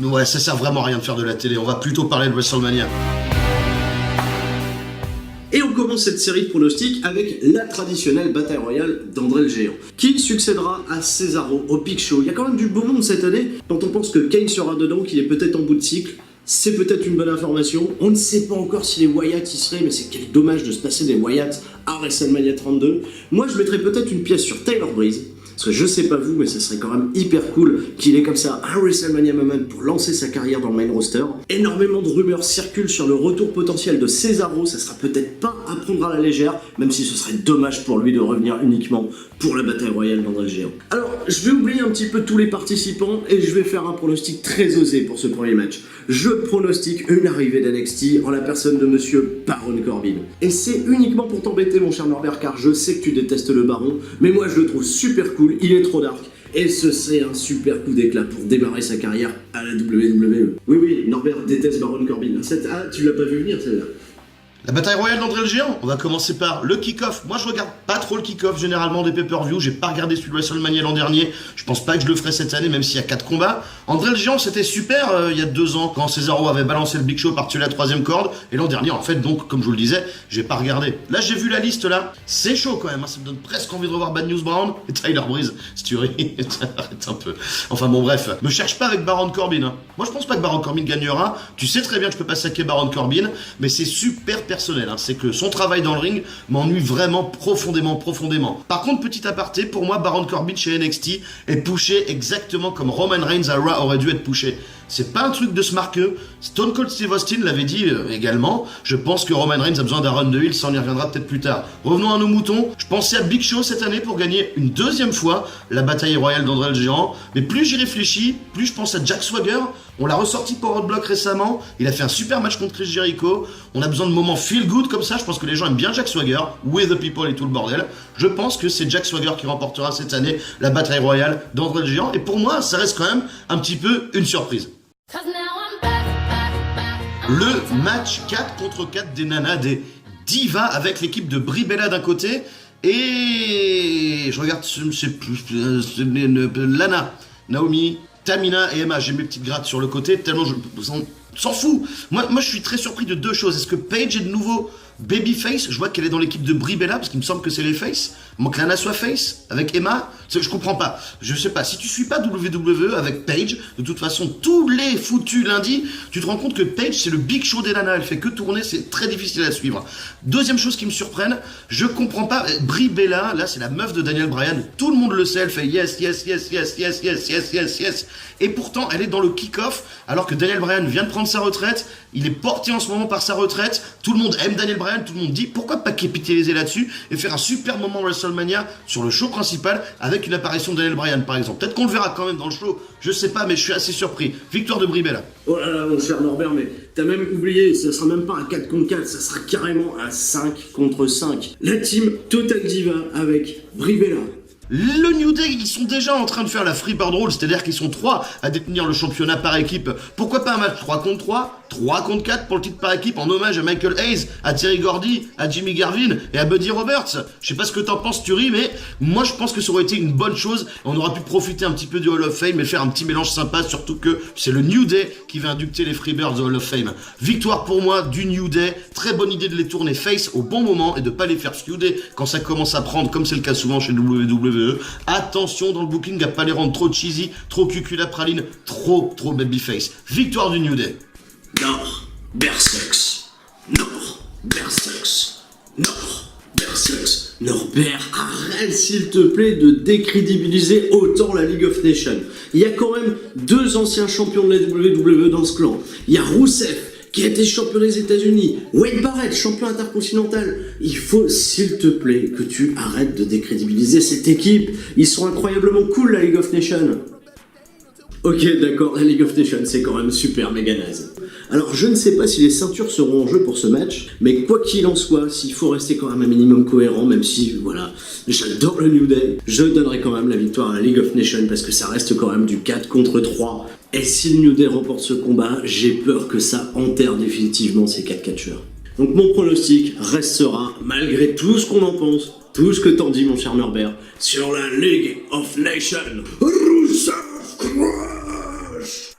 Ouais, ça sert vraiment à rien de faire de la télé, on va plutôt parler de WrestleMania. Et on commence cette série de pronostics avec la traditionnelle bataille royale d'André le Géant. Qui succédera à Cesaro au Big Show? Il y a quand même du beau monde cette année. Quand on pense que Kane sera dedans, qu'il est peut-être en bout de cycle, c'est peut-être une bonne information. On ne sait pas encore si les Wyatt y seraient, mais c'est quel dommage de se passer des Wyatt à WrestleMania 32. Moi, je mettrais peut-être une pièce sur Tyler Breeze. Parce que je sais pas vous, mais ça serait quand même hyper cool qu'il ait comme ça un WrestleMania moment pour lancer sa carrière dans le main roster. Énormément de rumeurs circulent sur le retour potentiel de Cesaro, ça sera peut-être pas à prendre à la légère, même si ce serait dommage pour lui de revenir uniquement pour la bataille royale d'André le Géant. Alors, je vais oublier un petit peu tous les participants et je vais faire un pronostic très osé pour ce premier match. Je pronostique une arrivée d'NXT en la personne de monsieur Baron Corbin. Et c'est uniquement pour t'embêter mon cher Norbert, car je sais que tu détestes le Baron, mais moi je le trouve super cool, il est trop dark. Et ce serait un super coup d'éclat pour démarrer sa carrière à la WWE. Oui, Norbert déteste Baron Corbin. Ah, tu l'as pas vu venir celle-là. La bataille royale d'André le Géant, on va commencer par le kick-off. Moi je regarde pas trop le kick-off généralement des pay-per-view, j'ai pas regardé celui de WrestleMania l'an dernier, je pense pas que je le ferai cette année même s'il y a 4 combats. André le Géant c'était super il y a 2 ans quand Cesaro avait balancé le Big Show par-dessus la 3ème corde, et l'an dernier en fait donc comme je vous le disais, j'ai pas regardé. Là j'ai vu la liste là, c'est chaud quand même, hein, ça me donne presque envie de revoir Bad News Brown et Tyler Breeze, si tu ris, arrête un peu. Enfin bon bref, me cherche pas avec Baron Corbin, hein. Moi je pense pas que Baron Corbin gagnera, tu sais très bien que je peux pas saquer Baron Corbin, mais c'est super personnel, hein. C'est que son travail dans le ring m'ennuie vraiment profondément. Par contre, petit aparté, pour moi, Baron Corbin chez NXT est pushé exactement comme Roman Reigns à Raw aurait dû être pushé. C'est pas un truc de se marquer. Stone Cold Steve Austin l'avait dit également. Je pense que Roman Reigns a besoin d'un run de heel, ça on y reviendra peut-être plus tard. Revenons à nos moutons. Je pensais à Big Show cette année pour gagner une deuxième fois la bataille royale d'André le Géant. Mais plus j'y réfléchis, plus je pense à Jack Swagger. On l'a ressorti pour Roadblock récemment. Il a fait un super match contre Chris Jericho. On a besoin de moments feel good comme ça. Je pense que les gens aiment bien Jack Swagger, with the people et tout le bordel. Je pense que c'est Jack Swagger qui remportera cette année la bataille royale d'André le Géant. Et pour moi, ça reste quand même un petit peu une surprise. Le match 4 contre 4 des nanas, des divas avec l'équipe de Brie Bella d'un côté et je regarde Lana, Naomi, Tamina et Emma. J'ai mes petites grattes sur le côté tellement je s'en fout. Moi je suis très surpris de deux choses. Est-ce que Paige est de nouveau babyface? Je vois qu'elle est dans l'équipe de Brie Bella parce qu'il me semble que c'est les face. Moi que Lana soit face avec Emma, je comprends pas. Je sais pas, si tu suis pas WWE avec Paige, de toute façon tous les foutus lundis, tu te rends compte que Paige c'est le Big Show des nanas, elle fait que tourner, c'est très difficile à suivre. Deuxième chose qui me surprenne, je comprends pas, Brie Bella, là c'est la meuf de Daniel Bryan, tout le monde le sait, elle fait yes. Et pourtant elle est dans le kick-off alors que Daniel Bryan vient de prendre sa retraite, il est porté en ce moment par sa retraite, tout le monde aime Daniel Bryan, tout le monde dit pourquoi pas capitaliser là-dessus et faire un super moment WrestleMania sur le show principal avec une apparition de Daniel Bryan par exemple. Peut-être qu'on le verra quand même dans le show, je sais pas, mais je suis assez surpris. Victoire de Brie Bella. Oh là là mon cher Norbert, mais t'as même oublié, ça sera même pas un 4 contre 4, ça sera carrément un 5 contre 5. La team Total Diva avec Brie Bella. Le New Day, ils sont déjà en train de faire la Freebird Rule, c'est-à-dire qu'ils sont 3 à détenir le championnat par équipe. Pourquoi pas un match 3 contre 3, 3 contre 4 pour le titre par équipe en hommage à Michael Hayes, à Terry Gordy, à Jimmy Garvin et à Buddy Roberts. Je sais pas ce que t'en penses, Thury, mais moi je pense que ça aurait été une bonne chose. On aura pu profiter un petit peu du Hall of Fame et faire un petit mélange sympa, surtout que c'est le New Day qui va inducter les Freebirds au Hall of Fame. Victoire pour moi du New Day, très bonne idée de les tourner face au bon moment et de pas les faire feuder quand ça commence à prendre, comme c'est le cas souvent chez WWE. Attention dans le booking à pas les rendre trop cheesy, trop cuculapraline, trop babyface. Victoire du New Day. Nord, Berserks. Norbert, arrête s'il te plaît de décrédibiliser autant la League of Nations. Il y a quand même 2 anciens champions de la WWE dans ce clan. Il y a Rusev, qui a été champion des États-Unis, Wade Barrett, champion intercontinental. Il faut, s'il te plaît, que tu arrêtes de décrédibiliser cette équipe. Ils sont incroyablement cool, la League of Nations. Ok, d'accord, la League of Nations, c'est quand même super méga naze. Alors, je ne sais pas si les ceintures seront en jeu pour ce match, mais quoi qu'il en soit, s'il faut rester quand même un minimum cohérent, même si, voilà, j'adore le New Day, je donnerai quand même la victoire à la League of Nations parce que ça reste quand même du 4 contre 3. Et si le New Day remporte ce combat, j'ai peur que ça enterre définitivement ces 4 catcheurs. Donc mon pronostic restera, malgré tout ce qu'on en pense, tout ce que t'en dis mon cher Norbert, sur la League of Nations. Rusev Crush!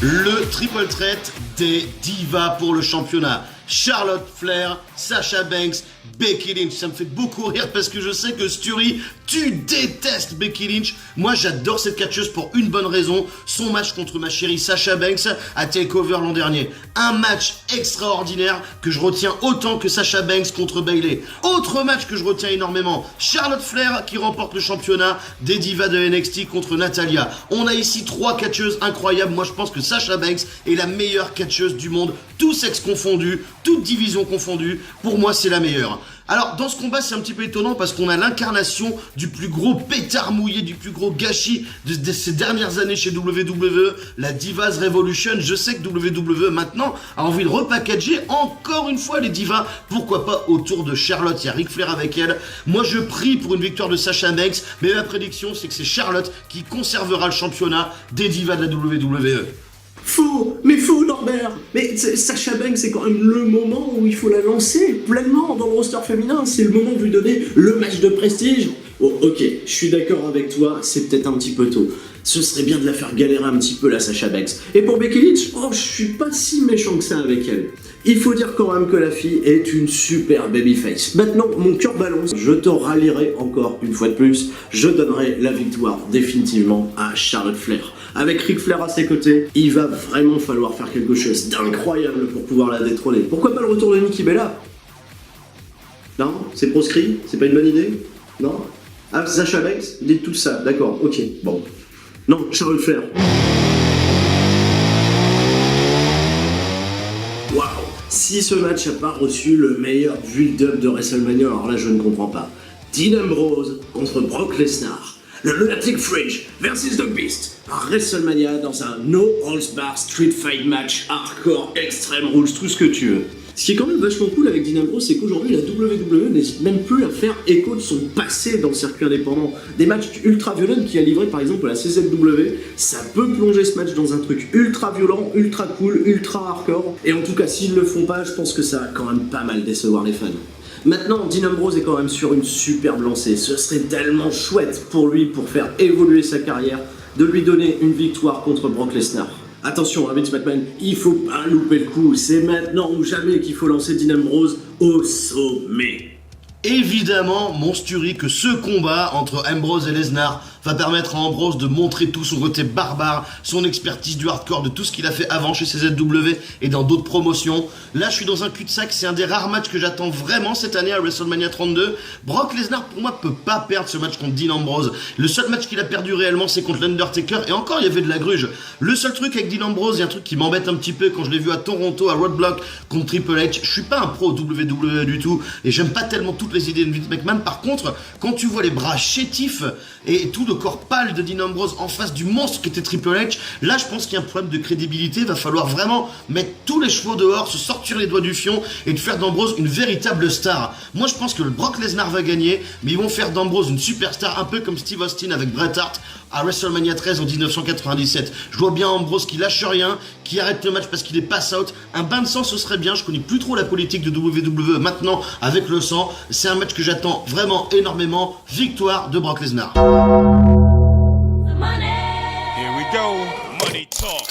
Le triple threat des divas pour le championnat. Charlotte Flair, Sasha Banks, Becky Lynch. Ça me fait beaucoup rire parce que je sais que Stury, tu détestes Becky Lynch. Moi, j'adore cette catcheuse pour une bonne raison. Son match contre ma chérie Sasha Banks à TakeOver l'an dernier. Un match extraordinaire que je retiens autant que Sasha Banks contre Bayley. Autre match que je retiens énormément. Charlotte Flair qui remporte le championnat des divas de NXT contre Natalia. On a ici 3 catcheuses incroyables. Moi, je pense que Sasha Banks est la meilleure catcheuse du monde. Tous sexes confondus, toutes divisions confondues. Pour moi, c'est la meilleure. Alors, dans ce combat, c'est un petit peu étonnant parce qu'on a l'incarnation du plus gros pétard mouillé, du plus gros gâchis de ces dernières années chez WWE, la Divas Revolution. Je sais que WWE, maintenant, a envie de repackager encore une fois les divas. Pourquoi pas autour de Charlotte? Il y a Ric Flair avec elle. Moi, je prie pour une victoire de Sasha Banks, mais ma prédiction, c'est que c'est Charlotte qui conservera le championnat des divas de la WWE. Faux Norbert. Mais Sasha Banks, c'est quand même le moment où il faut la lancer pleinement dans le roster féminin. C'est le moment de lui donner le match de prestige. Oh, ok, je suis d'accord avec toi, c'est peut-être un petit peu tôt. Ce serait bien de la faire galérer un petit peu la Sasha Banks. Et pour Becky Lynch, oh, je suis pas si méchant que ça avec elle. Il faut dire quand même que la fille est une super babyface. Maintenant, mon cœur balance, je te rallierai encore une fois de plus. Je donnerai la victoire définitivement à Charlotte Flair. avec Ric Flair à ses côtés, il va vraiment falloir faire quelque chose d'incroyable pour pouvoir la détrôner. Pourquoi pas le retour de Nikki Bella? Non? C'est proscrit? C'est pas une bonne idée? Non? Ah, Sasha Banks? Dites tout ça, d'accord, ok, bon. Non, Charlotte Flair. Waouh! Si ce match n'a pas reçu le meilleur build-up de WrestleMania, alors là je ne comprends pas. Dean Ambrose contre Brock Lesnar. Le Lunatic Fridge versus The Beast à WrestleMania dans un No Holds Barred Street Fight match hardcore, Extreme Rules, tout ce que tu veux. Ce qui est quand même vachement cool avec Dean Ambrose, c'est qu'aujourd'hui la WWE n'hésite même plus à faire écho de son passé dans le circuit indépendant. Des matchs ultra violents qu'il a livré par exemple à la CZW, ça peut plonger ce match dans un truc ultra violent, ultra cool, ultra hardcore. Et en tout cas s'ils le font pas, je pense que ça va quand même pas mal décevoir les fans. Maintenant, Dean Ambrose est quand même sur une superbe lancée. Ce serait tellement chouette pour lui, pour faire évoluer sa carrière, de lui donner une victoire contre Brock Lesnar. Attention, Vince McMahon, il faut pas louper le coup. C'est maintenant ou jamais qu'il faut lancer Dean Ambrose au sommet. Évidemment, monstuerie que ce combat entre Ambrose et Lesnar va permettre à Ambrose de montrer tout son côté barbare, son expertise du hardcore, de tout ce qu'il a fait avant chez CZW et dans d'autres promotions. Là, je suis dans un cul-de-sac, c'est un des rares matchs que j'attends vraiment cette année à WrestleMania 32. Brock Lesnar, pour moi, peut pas perdre ce match contre Dean Ambrose. Le seul match qu'il a perdu réellement, c'est contre l'Undertaker, et encore, il y avait de la gruge. Le seul truc avec Dean Ambrose, il y a un truc qui m'embête un petit peu quand je l'ai vu à Toronto, à Roadblock, contre Triple H. Je suis pas un pro WWE du tout, et j'aime pas tellement toutes les idées de Vince McMahon. Par contre, quand tu vois les bras chétifs et tout le corps pâle de Dean Ambrose en face du monstre qui était Triple H, là je pense qu'il y a un problème de crédibilité. Va falloir vraiment mettre tous les chevaux dehors, se sortir les doigts du fion et de faire d'Ambrose une véritable star. Moi je pense que le Brock Lesnar va gagner, mais ils vont faire d'Ambrose une superstar, un peu comme Steve Austin avec Bret Hart à WrestleMania 13 en 1997. Je vois bien Ambrose qui lâche rien, qui arrête le match parce qu'il est pass out. Un bain de sang ce serait bien, je connais plus trop la politique de WWE maintenant avec le sang. C'est un match que j'attends vraiment énormément. Victoire de Brock Lesnar. Here we go. Money talk.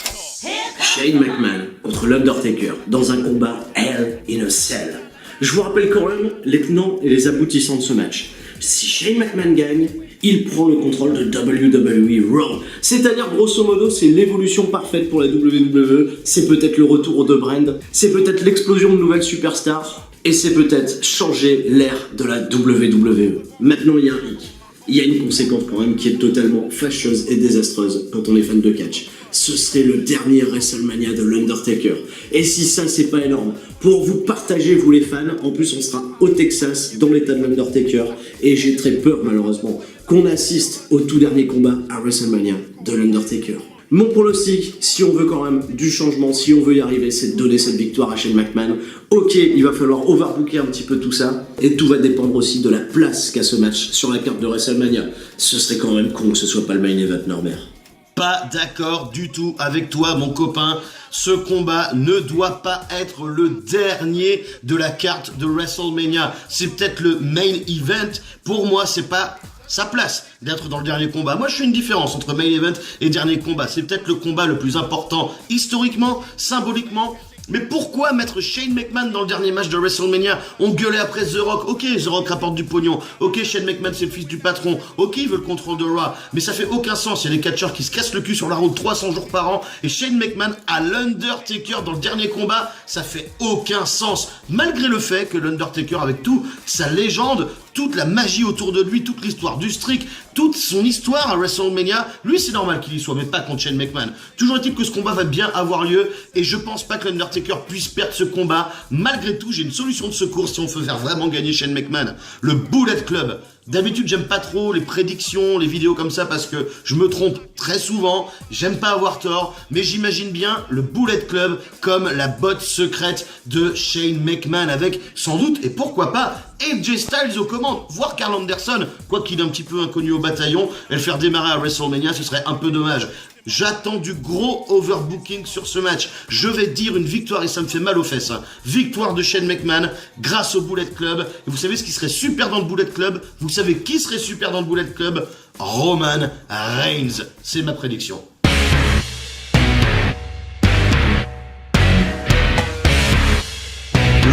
Shane McMahon contre l'Undertaker dans un combat Hell in a Cell. Je vous rappelle quand même les tenants et les aboutissants de ce match. Si Shane McMahon gagne, il prend le contrôle de WWE Raw. C'est-à-dire, grosso modo, c'est l'évolution parfaite pour la WWE. C'est peut-être le retour aux deux brands. C'est peut-être l'explosion de nouvelles superstars. Et c'est peut-être changer l'ère de la WWE. Maintenant, il y a un hic. Il y a une conséquence quand même qui est totalement fâcheuse et désastreuse quand on est fan de catch. Ce serait le dernier WrestleMania de l'Undertaker. Et si ça, c'est pas énorme, pour vous partager, vous les fans, en plus on sera au Texas, dans l'état de l'Undertaker, et j'ai très peur malheureusement qu'on assiste au tout dernier combat à WrestleMania de l'Undertaker. Mon pronostic, si on veut quand même du changement, si on veut y arriver, c'est de donner cette victoire à Shane McMahon. Ok, il va falloir overbooker un petit peu tout ça, et tout va dépendre aussi de la place qu'a ce match sur la carte de WrestleMania. Ce serait quand même con que ce soit pas le main event, Norbert. Pas d'accord du tout avec toi, mon copain. Ce combat ne doit pas être le dernier de la carte de WrestleMania. C'est peut-être le main event. Pour moi, c'est pas sa place d'être dans le dernier combat. Moi, je fais une différence entre main event et dernier combat. C'est peut-être le combat le plus important historiquement, symboliquement. Mais pourquoi mettre Shane McMahon dans le dernier match de WrestleMania? On gueulait après The Rock. Ok, The Rock rapporte du pognon. Ok, Shane McMahon c'est le fils du patron. Ok, il veut le contrôle de Raw. Mais ça fait aucun sens. Il y a des catcheurs qui se cassent le cul sur la route 300 jours par an. Et Shane McMahon à l'Undertaker dans le dernier combat, ça fait aucun sens. Malgré le fait que l'Undertaker, avec tout sa légende, toute la magie autour de lui, toute l'histoire du streak, toute son histoire à WrestleMania, lui c'est normal qu'il y soit, mais pas contre Shane McMahon. Toujours est-il que ce combat va bien avoir lieu, et je pense pas que l'Undertaker puisse perdre ce combat. Malgré tout, j'ai une solution de secours si on veut faire vraiment gagner Shane McMahon. Le Bullet Club. D'habitude, j'aime pas trop les prédictions, les vidéos comme ça, parce que je me trompe très souvent, j'aime pas avoir tort, mais j'imagine bien le Bullet Club comme la botte secrète de Shane McMahon, avec sans doute, et pourquoi pas, AJ Styles aux commandes, voire Karl Anderson, quoi qu'il est un petit peu inconnu au bataillon, et le faire démarrer à WrestleMania, ce serait un peu dommage. J'attends du gros overbooking sur ce match. Je vais dire une victoire, et ça me fait mal aux fesses. Victoire de Shane McMahon grâce au Bullet Club. Et vous savez ce qui serait super dans le Bullet Club? Vous savez qui serait super dans le Bullet Club? Roman Reigns. C'est ma prédiction.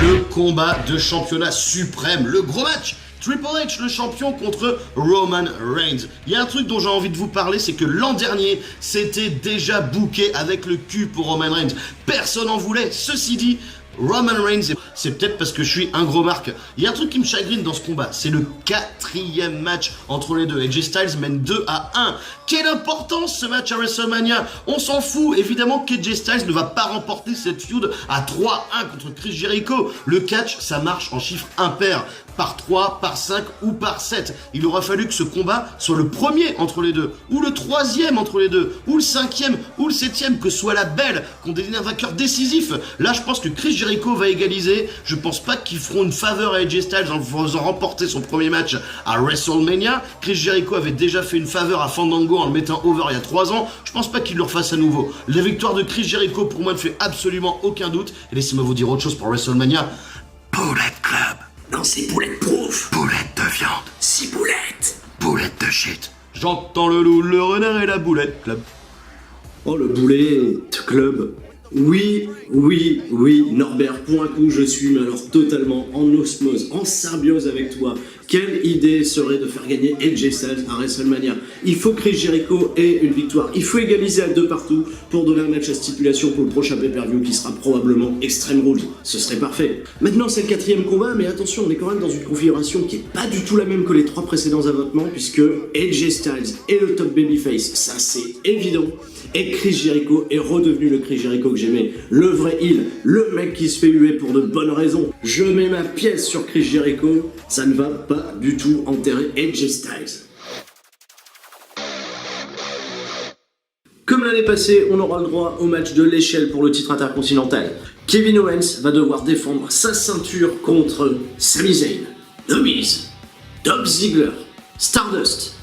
Le combat de championnat suprême, le gros match. Triple H, le champion, contre Roman Reigns. Il y a un truc dont j'ai envie de vous parler, c'est que l'an dernier, c'était déjà booké avec le cul pour Roman Reigns. Personne n'en voulait. Ceci dit, Roman Reigns, c'est peut-être parce que je suis un gros marque. Il y a un truc qui me chagrine dans ce combat, c'est le 4e match entre les deux. AJ Styles mène 2-1. Quelle importance ce match à WrestleMania. On s'en fout, évidemment qu'AJ Styles ne va pas remporter cette feud à 3-1 contre Chris Jericho. Le catch, ça marche en chiffres impairs, par 3, par 5 ou par 7. Il aura fallu que ce combat soit le premier entre les deux, ou le 3e entre les deux, ou le 5e, ou le 7e, que soit la belle, qu'on désigne un vainqueur décisif. Là, je pense que Chris Jericho va égaliser. Je pense pas qu'ils feront une faveur à AJ Styles en faisant remporter son premier match à WrestleMania. Chris Jericho avait déjà fait une faveur à Fandango en le mettant over il y a 3 ans. Je pense pas qu'il le refasse à nouveau. La victoire de Chris Jericho, pour moi, ne fait absolument aucun doute. Et laissez-moi vous dire autre chose pour WrestleMania. Bullet Club. Non, c'est Bulletproof. Boulette de viande. 6 boulettes. Boulette de shit. J'entends le loup, le renard et la boulette club. Oh, le boulet club. Oui, Norbert, pour un coup, je suis mais alors totalement en osmose, en symbiose avec toi. Quelle idée serait de faire gagner AJ Styles à WrestleMania? Il faut que Chris Jericho ait une victoire. Il faut égaliser à 2 partout pour donner un match à stipulation pour le prochain pay-per-view qui sera probablement Extreme Rules. Ce serait parfait. Maintenant, c'est le 4e combat, mais attention, on est quand même dans une configuration qui est pas du tout la même que les 3 précédents avattements, puisque AJ Styles est le top babyface, ça c'est évident. Et Chris Jericho est redevenu le Chris Jericho que j'aimais, le vrai heel, le mec qui se fait huer pour de bonnes raisons. Je mets ma pièce sur Chris Jericho, ça ne va pas du tout enterrer AJ Styles. Comme l'année passée, on aura le droit au match de l'échelle pour le titre intercontinental. Kevin Owens va devoir défendre sa ceinture contre Sami Zayn, The Miz, Dolph Ziggler, Stardust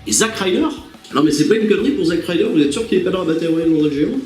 et Zack Ryder. Non mais c'est pas une connerie pour Zack Ryder, vous êtes sûr qu'il est pas dans la bataille royale d'André le Géant?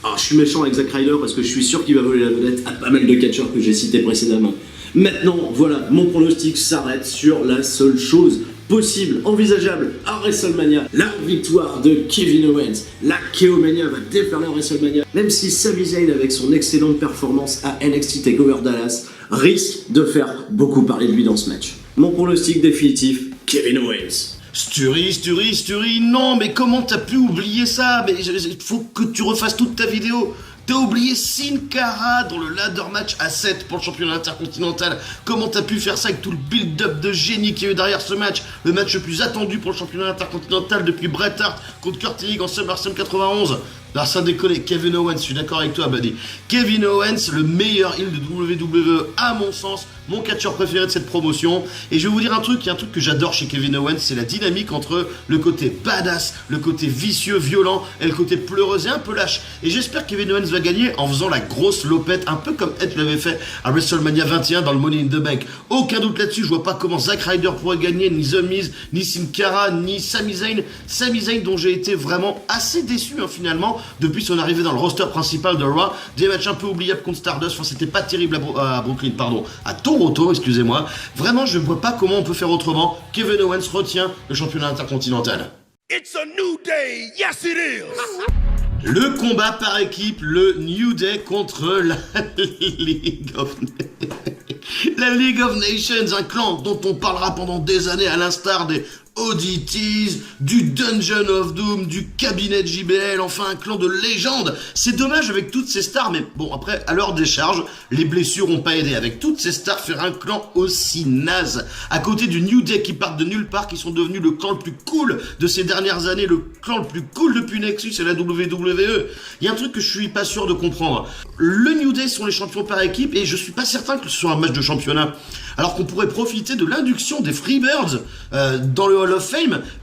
Ah, je suis méchant avec Zack Ryder parce que je suis sûr qu'il va voler la vedette à pas mal de catcheurs que j'ai cités précédemment. Maintenant, voilà, mon pronostic s'arrête sur la seule chose possible, envisageable à WrestleMania, la victoire de Kevin Owens. La KO-Mania va déferler à WrestleMania, même si Sami Zayn, avec son excellente performance à NXT TakeOver Dallas, risque de faire beaucoup parler de lui dans ce match. Mon pronostic définitif, Kevin Owens. Sturie, non, mais comment t'as pu oublier ça? Mais il faut que tu refasses toute ta vidéo. T'as oublié Sin Cara dans le ladder match à 7 pour le championnat intercontinental. Comment t'as pu faire ça avec tout le build-up de génie qu'il y a eu derrière ce match? Le match le plus attendu pour le championnat intercontinental depuis Bret Hart contre Kurt Hennig en SummerSlam 91. Alors ça déconne, Kevin Owens, je suis d'accord avec toi, buddy. Kevin Owens, le meilleur heel de WWE, à mon sens, mon catcheur préféré de cette promotion. Et je vais vous dire un truc, il y a un truc que j'adore chez Kevin Owens, c'est la dynamique entre le côté badass, le côté vicieux, violent, et le côté pleureux et un peu lâche. Et j'espère que Kevin Owens va gagner en faisant la grosse lopette, un peu comme Edge l'avait fait à WrestleMania 21 dans le Money in the Bank. Aucun doute là-dessus, je vois pas comment Zack Ryder pourrait gagner, ni The Miz, ni Sin Cara, ni Sami Zayn. Sami Zayn dont j'ai été vraiment assez déçu finalement, depuis son arrivée dans le roster principal de Raw. Des matchs un peu oubliables contre Stardust, enfin c'était pas terrible à Brooklyn, pardon, à Toronto, excusez-moi. Vraiment, je ne vois pas comment on peut faire autrement. Kevin Owens retient le championnat intercontinental. It's a new day. Yes, it is. Le combat par équipe, le New Day contre la League of la League of Nations, un clan dont on parlera pendant des années à l'instar des ODTs, du Dungeon of Doom, du cabinet de JBL, enfin un clan de légende. C'est dommage avec toutes ces stars, mais bon, après, à leur décharge, les blessures ont pas aidé. Avec toutes ces stars, faire un clan aussi naze, à côté du New Day qui partent de nulle part, qui sont devenus le clan le plus cool de ces dernières années, le clan le plus cool depuis Nexus et la WWE. Il y a un truc que je suis pas sûr de comprendre. Le New Day sont les champions par équipe, et je suis pas certain que ce soit un match de championnat. Alors qu'on pourrait profiter de l'induction des Freebirds dans le Hall of Fame,